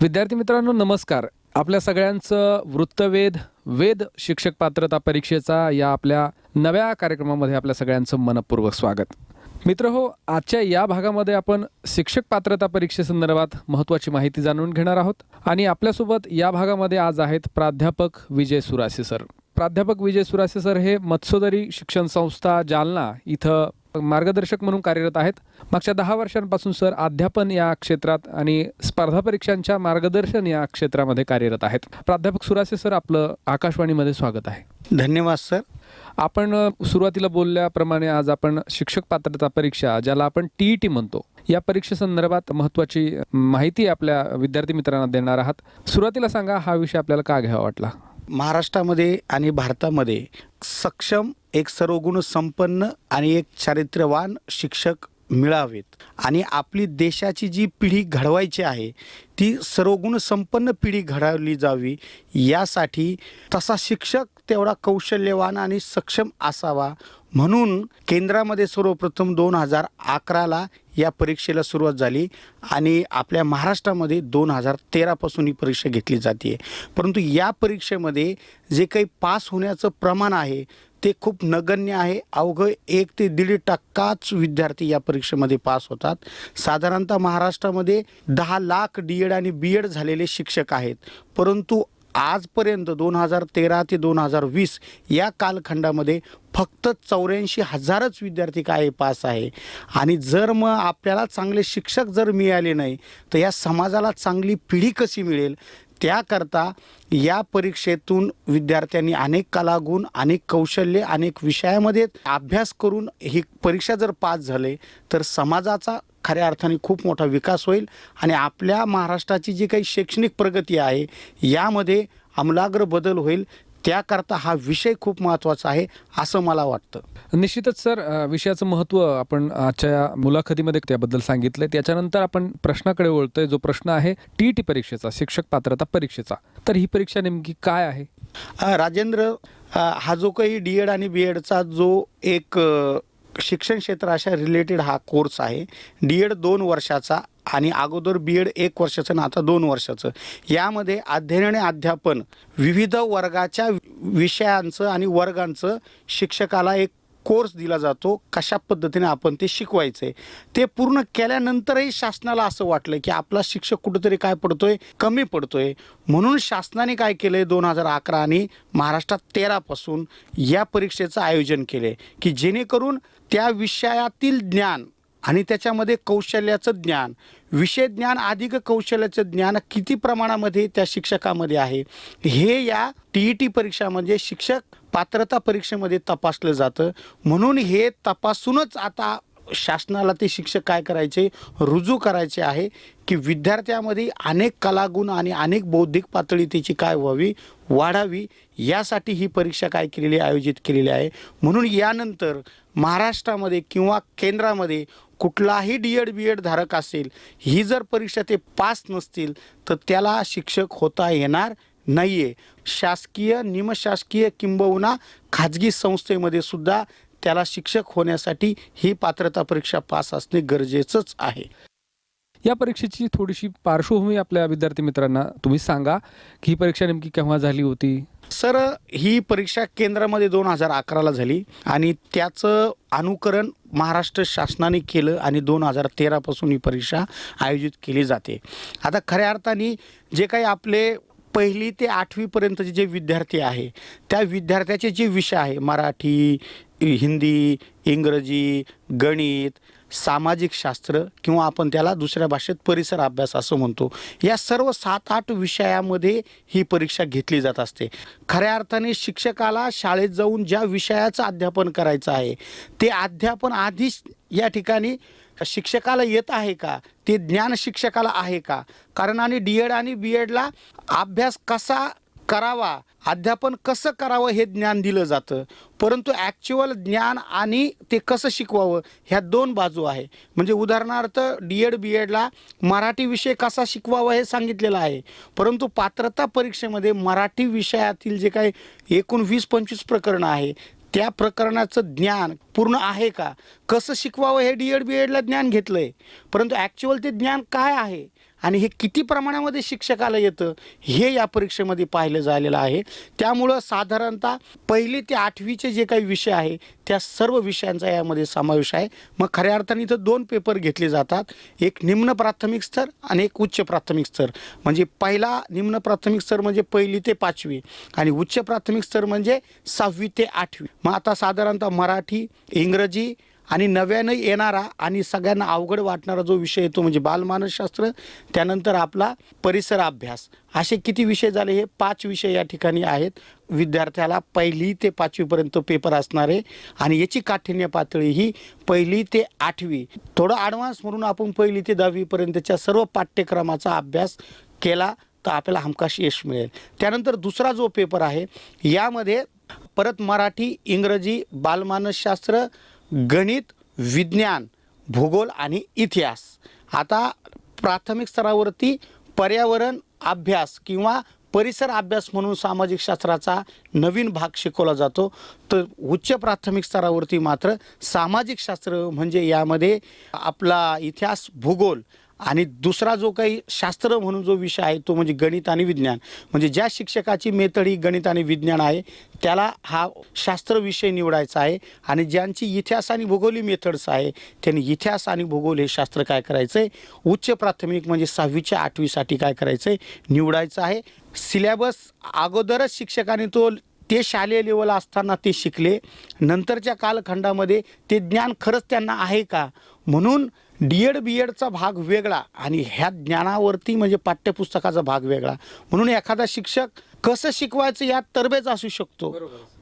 विद्यार्थी मित्रांनो नमस्कार. आपल्या सगळ्यांचं वृत्तवेध वेद शिक्षक पात्रता परीक्षेचा या आपल्या नव्या कार्यक्रमामध्ये आपल्या सगळ्यांचं मनपूर्वक स्वागत. मित्र हो, आजच्या या भागामध्ये आपण शिक्षक पात्रता परीक्षेसंदर्भात महत्त्वाची माहिती जाणून घेणार आहोत आणि आपल्यासोबत या भागामध्ये आज आहेत प्राध्यापक विजय सुरासे सर. प्राध्यापक विजय सुरासे सर हे मत्स्योदरी शिक्षण संस्था जालना इथं मार्गदर्शक म्हणून कार्यरत आहेत. मागच्या 10 वर्षांपासून सर अध्यापन या क्षेत्रात आणि स्पर्धा परीक्षांच्या मार्गदर्शन या क्षेत्रामध्ये कार्यरत आहेत. प्राध्यापक सुरासे सर, आपलं आकाशवाणीमध्ये स्वागत आहे. धन्यवाद सर. आपण सुरुवातीला बोलल्याप्रमाणे आज आपण शिक्षक पात्रता परीक्षा, ज्याला आपण TET म्हणतो, या परीक्षेसंदर्भात महत्त्वाची माहिती आपल्या विद्यार्थी मित्रांना देणार आहात. सुरुवातीला सांगा, हा विषय आपल्याला का घ्यावा वाटला? महाराष्ट्रामध्ये आणि भारतामध्ये सक्षम, एक सर्वगुण संपन्न आणि एक चारित्र्यवान शिक्षक मिळावेत आणि आपली देशाची जी पिढी घडवायची आहे ती सर्वगुण संपन्न पिढी घडवली जावी, यासाठी तसा शिक्षक तेवढा कौशल्यवान आणि सक्षम असावा म्हणून केंद्रामध्ये सर्वप्रथम 2011ला या परीक्षेला सुरुवात झाली आणि आपल्या महाराष्ट्रामध्ये 2013 पासून ही परीक्षा घेतली जाते. परंतु या परीक्षेमध्ये जे काही पास होण्याचं प्रमाण आहे ते खूप नगण्य आहे. अवघं 1 ते 1.5% विद्यार्थी या परीक्षेमध्ये पास होतात. साधारणतः महाराष्ट्रामध्ये 10 लाख DED आणि BED झालेले शिक्षक आहेत. परंतु आजपर्यंत 2013 ते 2020 या कालखंडामध्ये फक्त 84,000च विद्यार्थी काय पास आहे. आणि जर मग आपल्याला चांगले शिक्षक जर मिळाले नाही तर या समाजाला चांगली पिढी कशी मिळेल? त्याकरता या परीक्षेतून विद्यार्थ्यांनी अनेक कलागुण, अनेक कौशल्य, अनेक विषयामध्ये अभ्यास करून ही परीक्षा जर पास झाले तर समाजाचा खऱ्या अर्थाने खूप मोठा विकास होईल आणि आपल्या महाराष्ट्राची जी काही शैक्षणिक प्रगती आहे यामध्ये आमूलाग्र बदल होईल. त्याकरता हा विषय खूप महत्त्वाचा आहे असं मला वाटतं. निश्चितच सर, विषयाचं महत्त्व आपण आजच्या मुलाखतीमध्ये त्याबद्दल सांगितलं. त्याच्यानंतर आपण प्रश्नाकडे वळतोय, जो प्रश्न आहे TET परीक्षेचा, शिक्षक पात्रता परीक्षेचा. तर ही परीक्षा नेमकी काय आहे? राजेंद्र, हा जो काही DED आणि BEDचा जो एक शिक्षण क्षेत्र अशा रिलेटेड हा कोर्स आहे. DED 2 वर्षाचा आणि अगोदर BED 1 वर्षाचं आणि आता 2 वर्षाचं. यामध्ये अध्ययन आणि अध्यापन विविध वर्गाच्या विषयांचं आणि वर्गांचं शिक्षकाला एक कोर्स दिला जातो. कशा पद्धतीने आपण ते शिकवायचे ते पूर्ण केल्यानंतरही शासनाला असं वाटलं की आपला शिक्षक कुठेतरी काय पडतोय, कमी पडतोय. म्हणून शासनाने काय केलंय, 2011 आणि महाराष्ट्रात 13 पासून या परीक्षेचं आयोजन केले की जेणेकरून त्या विषयातील ज्ञान आणि त्याच्यामध्ये कौशल्याचं ज्ञान, विषय ज्ञान अधिक कौशल्याचं ज्ञान किती प्रमाणामध्ये त्या शिक्षकामध्ये आहे हे या TET परीक्षा म्हणजे शिक्षक पात्रता परीक्षेमध्ये तपासलं जातं. म्हणून हे तपासूनच आता शासनाला ते शिक्षक काय करायचे, रुजू करायचे आहे की विद्यार्थ्यामध्ये अनेक कलागुण आणि अनेक बौद्धिक पातळी त्याची काय व्हावी, वाढावी, यासाठी ही परीक्षा काय केलेली, आयोजित केलेली आहे. म्हणून यानंतर महाराष्ट्रामध्ये किंवा केंद्रामध्ये कुठलाही DED BED धारक असेल, ही जर परीक्षा ते पास नसतील तर त्याला शिक्षक होता येणार नाही आहे. शासकीय, निमशासकीय किंबहुना खाजगी संस्थेमध्ये सुद्धा त्याला शिक्षक होण्यासाठी ही पात्रता परीक्षा पास असणे गरजेचंच आहे. या परीक्षेची थोडीशी पार्श्वभूमी आपल्या विद्यार्थी मित्रांना तुम्ही सांगा की ही परीक्षा नेमकी केव्हा झाली होती? सर, ही परीक्षा केंद्रामध्ये 2011ला झाली आणि त्याचं अनुकरण महाराष्ट्र शासनाने केलं आणि 2013 पासून ही परीक्षा आयोजित केली जाते. आता खऱ्या अर्थाने जे काही आपले 1ली ते 8वी पर्यंतचे जे विद्यार्थी आहे त्या विद्यार्थ्याचे जे विषय आहे, मराठी, हिंदी, इंग्रजी, गणित, सामाजिक शास्त्र किंवा आपण त्याला दुसऱ्या भाषेत परिसर अभ्यास असं म्हणतो, या सर्व 7-8 विषयामध्ये ही परीक्षा घेतली जात असते. खऱ्या अर्थाने शिक्षकाला शाळेत जाऊन ज्या विषयाचं अध्यापन करायचं आहे ते अध्यापन आधीच या ठिकाणी शिक्षकाला येत आहे का, ते ज्ञान शिक्षकाला आहे का? कारण आणि DED आणि BEDला अभ्यास कसा करावा, अध्यापन कसं करावं हे ज्ञान दिलं जातं. परंतु ॲक्च्युअल ज्ञान आणि ते कसं शिकवावं ह्या 2 बाजू आहे. म्हणजे उदाहरणार्थ DED BEDला मराठी विषय कसा शिकवावा हे सांगितलेलं आहे, परंतु पात्रता परीक्षेमध्ये मराठी विषयातील जे काही एकूण 20-25 प्रकरणं आहे त्या प्रकरणाचं ज्ञान पूर्ण आहे का, कसं शिकवावं हे DED BEDला ज्ञान घेतलं आहे, परंतु ॲक्च्युअल ते ज्ञान काय आहे आणि हे किती प्रमाणामध्ये शिक्षकाला येतं हे या परीक्षेमध्ये पाहिलं झालेलं आहे. त्यामुळं साधारणतः 1ली ते 8वीचे जे काही विषय आहे त्या सर्व विषयांचा यामध्ये समावेश आहे. मग खऱ्या अर्थाने इथं 2 पेपर घेतले जातात, एक निम्न प्राथमिक स्तर आणि एक उच्च प्राथमिक स्तर. म्हणजे पहिला निम्न प्राथमिक स्तर म्हणजे 1ली ते 5वी आणि उच्च प्राथमिक स्तर म्हणजे 6वी ते 8वी. मग आता साधारणतः मराठी, इंग्रजी आणि नव्यानं येणारा आणि सगळ्यांना अवघड वाटणारा जो विषय येतो म्हणजे बालमानसशास्त्र, त्यानंतर आपला परिसर अभ्यास, असे किती विषय झाले? हे 5 विषय या ठिकाणी आहेत. विद्यार्थ्याला 1ली ते 5वीपर्यंत पेपर असणार आहे आणि याची काठिण्य पातळी ही 1ली ते 8वी. थोडं ॲडव्हान्स म्हणून आपण 1ली ते 10वीपर्यंतच्या सर्व पाठ्यक्रमाचा अभ्यास केला तर आपल्याला हमखास यश मिळेल. त्यानंतर दुसरा जो पेपर आहे यामध्ये परत मराठी, इंग्रजी, बालमानसशास्त्र, गणित, विज्ञान, भूगोल आणि इतिहास. आता प्राथमिक स्तरावरती पर्यावरण अभ्यास किंवा परिसर अभ्यास म्हणून सामाजिक शास्त्राचा नवीन भाग शिकवला जातो. तर उच्च प्राथमिक स्तरावरती मात्र सामाजिक शास्त्र म्हणजे यामध्ये आपला इतिहास, भूगोल आणि दुसरा जो काही शास्त्र म्हणून जो विषय आहे तो म्हणजे गणित आणि विज्ञान. म्हणजे ज्या शिक्षकाची मेथड ही गणित आणि विज्ञान आहे त्याला हा शास्त्र विषय निवडायचा आहे आणि ज्यांची इतिहास आणि भूगोल ही मेथड्स आहे त्यांनी इतिहास आणि भूगोल हे शास्त्र काय करायचं आहे उच्च प्राथमिक म्हणजे 6वीच्या 8वीसाठी काय करायचं आहे निवडायचं आहे. सिलेबस अगोदरच शिक्षकाने ते शालेय लेवल असताना ते शिकले, नंतरच्या कालखंडामध्ये ते ज्ञान खरंच त्यांना आहे का, म्हणून डी.एड. बी.एडचा भाग वेगळा आणि ह्या ज्ञानावरती म्हणजे पाठ्यपुस्तकाचा भाग वेगळा. म्हणून एखादा शिक्षक कसं शिकवायचं यात तरबेज असू शकतो,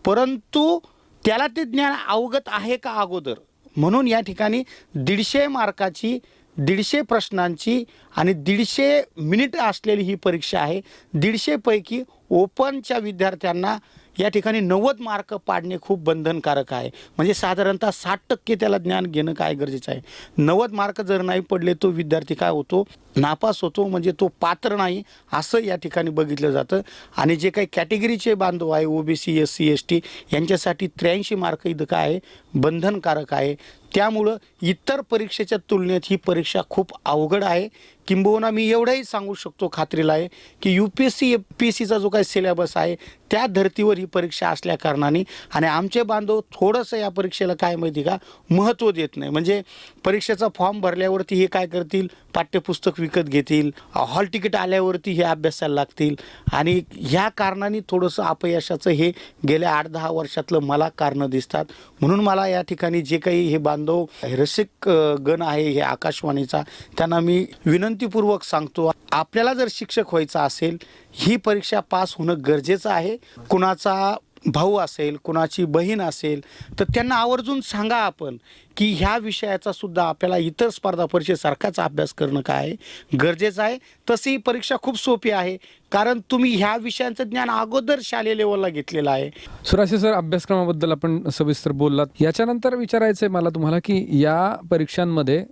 परंतु त्याला ते ज्ञान अवगत आहे का अगोदर. म्हणून या ठिकाणी 150 मार्काची 150 प्रश्नांची आणि 150 मिनिट असलेली ही परीक्षा आहे. 150 पैकी ओपनच्या विद्यार्थ्यांना या ठिकाणी 90 मार्क पाडणे खूप बंधनकारक आहे. म्हणजे साधारणतः 60% त्याला ज्ञान घेणं काय गरजेचं आहे. 90 मार्क जर नाही पडले तो विद्यार्थी काय होतो, नापास होतो, म्हणजे तो पात्र नाही असं या ठिकाणी बघितलं जातं. आणि जे काही कॅटेगरीचे बांधव आहे OBC, SC, ST यांच्यासाठी 83 मार्क इथं काय आहे बंधनकारक आहे. त्यामुळं इतर परीक्षेच्या तुलनेत ही परीक्षा खूप अवघड आहे. किंबहुना मी एवढंही सांगू शकतो खात्रीला आहे की UPSC FPSCचा जो काही सिलेबस आहे त्या धर्तीवर ही परीक्षा असल्या कारणाने आणि आमचे बांधव थोडंसं या परीक्षेला काय माहिती का महत्त्व देत नाही. म्हणजे परीक्षेचा फॉर्म भरल्यावरती हे काय करतील, पाठ्यपुस्तक विकत घेतील, हॉल तिकीट आल्यावरती हे अभ्यासाला लागतील आणि ह्या कारणाने थोडंसं अपयशाचं हे गेल्या 8-10 वर्षातलं मला कारणं दिसतात. म्हणून मला या ठिकाणी जे काही हे बांधव रसिक गण आहे हे आकाशवाणीचा त्यांना मी विनंतीपूर्वक सांगतो, आपल्याला जर शिक्षक व्हायचं असेल ही परीक्षा पास होणं गरजेचं आहे. कुणाचा भाऊ असेल, कुणाची बहीण असेल तर त्यांना आवर्जून सांगा आपण की ह्या विषयाचा सुद्धा आपल्याला इतर स्पर्धा परीक्षेसारखाच अभ्यास करणं काय आहे गरजेचं आहे. तशी ही परीक्षा खूप सोपी आहे कारण तुम्ही ह्या विषयांचं ज्ञान अगोदर शालेय लेवलला घेतलेलं आहे. सुराशे सर, अभ्यासक्रमाबद्दल आपण सविस्तर बोललात. याच्यानंतर विचारायचं आहे मला तुम्हाला की या परीक्षांमध्ये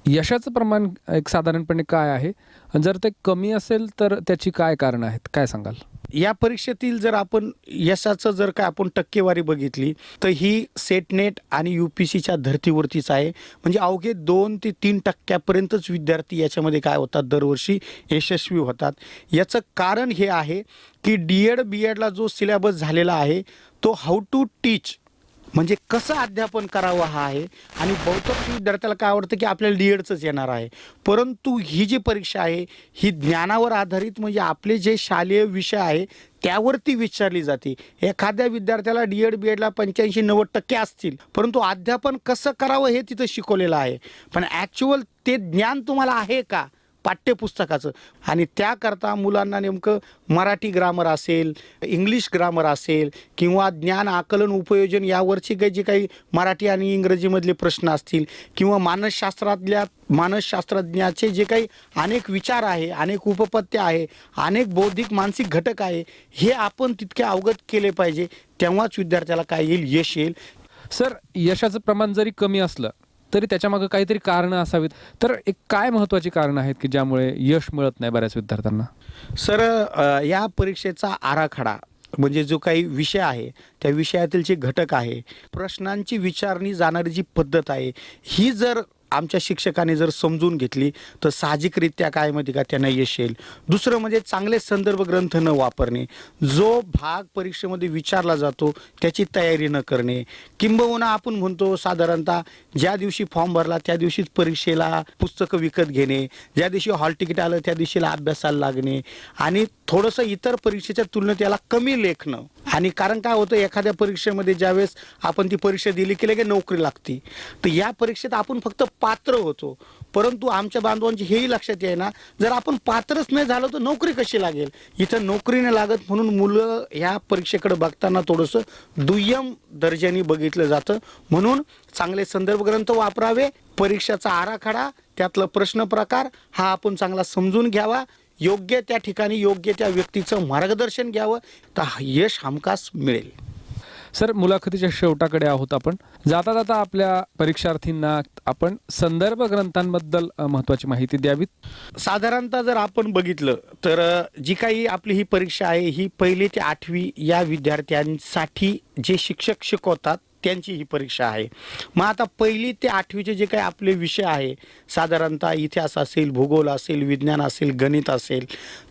यशाचं प्रमाण एक साधारणपणे काय आहे, जर ते कमी असेल तर त्याची काय कारणं आहेत, काय सांगाल? या परीक्षेतील जर आपण यशाचं जर का आपण टक्केवारी बघितली तर ही सेट नेट आणि UPSCच्या धर्तीवरतीच आहे. म्हणजे अवघे 2 ते 3% विद्यार्थी याच्यामध्ये काय होतात दरवर्षी यशस्वी होतात. याचं कारण हे आहे की D.ED. B.EDला जो सिलेबस झालेला आहे तो हाऊ टू टीच म्हणजे कसं अध्यापन करावं हा आहे. आणि बहुतेक विद्यार्थ्याला काय आवडतं की आपल्याला D.EDचंच येणार आहे, परंतु ही जी परीक्षा आहे ही ज्ञानावर आधारित म्हणजे आपले जे शालेय विषय आहे त्यावरती विचारली जाते. एखाद्या विद्यार्थ्याला D.ED. B.EDला 85-90% असतील, परंतु अध्यापन कसं करावं हे तिथं शिकवलेलं आहे, पण ॲक्च्युअल ते ज्ञान तुम्हाला आहे का पाठ्यपुस्तकाचं. आणि त्याकरता मुलांना नेमकं मराठी ग्रामर असेल, इंग्लिश ग्रामर असेल किंवा ज्ञान आकलन उपयोजन यावरची काही जे काही मराठी आणि इंग्रजीमधले प्रश्न असतील किंवा मानसशास्त्रज्ञाचे जे काही अनेक विचार आहे, अनेक उपपत्ती आहे, अनेक बौद्धिक मानसिक घटक आहे, हे आपण तितके अवगत केले पाहिजे. तेव्हाच विद्यार्थ्याला काय येईल, यश येईल. सर, यशाचं प्रमाण जरी कमी असलं तरी त्याच्यामागं काहीतरी कारणं असावीत, तर एक काय महत्त्वाची कारणं आहेत की ज्यामुळे यश मिळत नाही बऱ्याच विद्यार्थ्यांना? सर, या परीक्षेचा आराखडा म्हणजे जो काही विषय आहे त्या विषयातील जे घटक आहे, प्रश्नांची विचारणी जाणारी जी पद्धत आहे ही जर आमच्या शिक्षकांनी जर समजून घेतली तर साहजिकरित्या काय माहिती का त्यांना यश येईल. दुसरं म्हणजे चांगले संदर्भ ग्रंथ न वापरणे, जो भाग परीक्षेमध्ये विचारला जातो त्याची तयारी न करणे, किंबहुना आपण म्हणतो साधारणतः ज्या दिवशी फॉर्म भरला त्या दिवशीच परीक्षेला पुस्तकं विकत घेणे, ज्या दिवशी हॉल तिकीट आलं त्या दिवशीला अभ्यासाला लागणे आणि थोडंसं इतर परीक्षेच्या तुलनेत याला कमी लेखणं. आणि कारण काय होतं, एखाद्या परीक्षेमध्ये ज्यावेळेस आपण ती परीक्षा दिली की लगेच नोकरी लागते, तर या परीक्षेत आपण फक्त पात्र होतो. परंतु आमच्या बांधवांची हेही लक्षात येईना, जर आपण पात्रच नाही झालो तर नोकरी कशी लागेल. इथं नोकरी नाही लागत म्हणून मुलं ह्या परीक्षेकडे बघताना थोडंसं दुय्यम दर्जाने बघितलं जातं. म्हणून चांगले संदर्भ ग्रंथ वापरावे, परीक्षेचा आराखडा त्यातलं प्रश्न प्रकार हा आपण चांगला समजून घ्यावा, योग्य त्या ठिकाणी योग्य त्या व्यक्तीचं मार्गदर्शन घ्यावं, तर यश हमखास मिळेल. सर, मुलाखतीच्या शेवटाकडे आहोत आपण. जाता जाता आपल्या परीक्षार्थींना आपण संदर्भ ग्रंथांबद्दल महत्त्वाची माहिती द्यावी. साधारणतः जर आपण बघितलं तर जी काही आपली ही परीक्षा आहे ही 1ली ते 8वी या विद्यार्थ्यांसाठी जे शिक्षक शिकवतात त्यांची ही परीक्षा आहे. मग आता 1ली ते 8वीचे जे काही आपले विषय आहे, साधारणतः इतिहास असेल, भूगोल असेल, विज्ञान असेल, गणित असेल,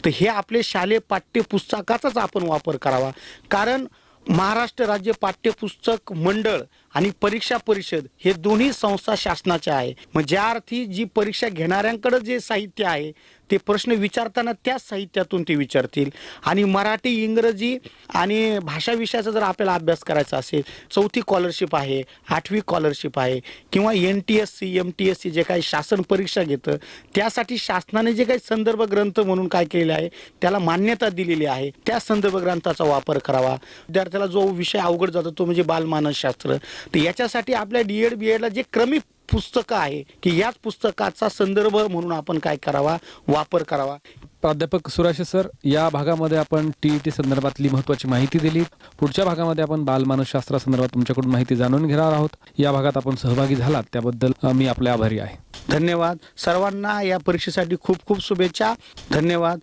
तर हे आपले शालेय पाठ्यपुस्तकाचाच आपण वापर करावा. कारण महाराष्ट्र राज्य पाठ्यपुस्तक मंडळ आणि परीक्षा परिषद हे दोन्ही संस्था शासनाच्या आहे. मग ज्या अर्थी जी परीक्षा घेणाऱ्यांकडे जे साहित्य आहे ते प्रश्न विचारताना त्याच साहित्यातून ते विचारतील. आणि मराठी, इंग्रजी आणि भाषा विषयाचा जर आपल्याला अभ्यास करायचा असेल, 4थी स्कॉलरशिप आहे, 8वी स्कॉलरशिप आहे, किंवा NTSC MTSC जे काही शासन परीक्षा घेतं त्यासाठी शासनाने जे काही संदर्भ ग्रंथ म्हणून काय केले आहे त्याला मान्यता दिलेली आहे, त्या संदर्भ ग्रंथाचा वापर करावा. विद्यार्थ्याला जो विषय अवघड जातो तो म्हणजे बालमानसशास्त्र, तर याच्यासाठी आपल्या DED BEDला जे क्रमिक पुस्तकं आहे की याच पुस्तकाचा संदर्भ म्हणून आपण काय करावा, वापर करावा. प्राध्यापक सुराशे सर, या भागामध्ये आपण TET संदर्भातली महत्त्वाची माहिती दिली. पुढच्या भागामध्ये आपण बालमानसशास्त्रा संदर्भात तुमच्याकडून माहिती जाणून घेणार आहोत. या भागात आपण सहभागी झालात त्याबद्दल मी आपले आभारी आहे. धन्यवाद. सर्वांना या परीक्षेसाठी खूप खूप शुभेच्छा. धन्यवाद.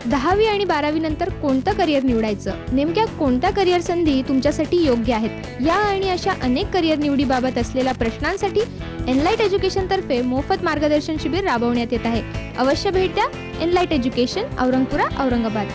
10वी आणि 12वी नंतर कोणतं करिअर निवडायचं, नेमक्या कोणत्या करिअर संधी तुमच्यासाठी योग्य आहेत, या आणि अशा अनेक करिअर निवडीबाबत असलेल्या प्रश्नांसाठी एनलाइट एज्युकेशन तर्फे मोफत मार्गदर्शन शिबिर राबवण्यात येत आहे. अवश्य भेट द्या. एनलाइट एज्युकेशन, औरंगपुरा, औरंगाबाद.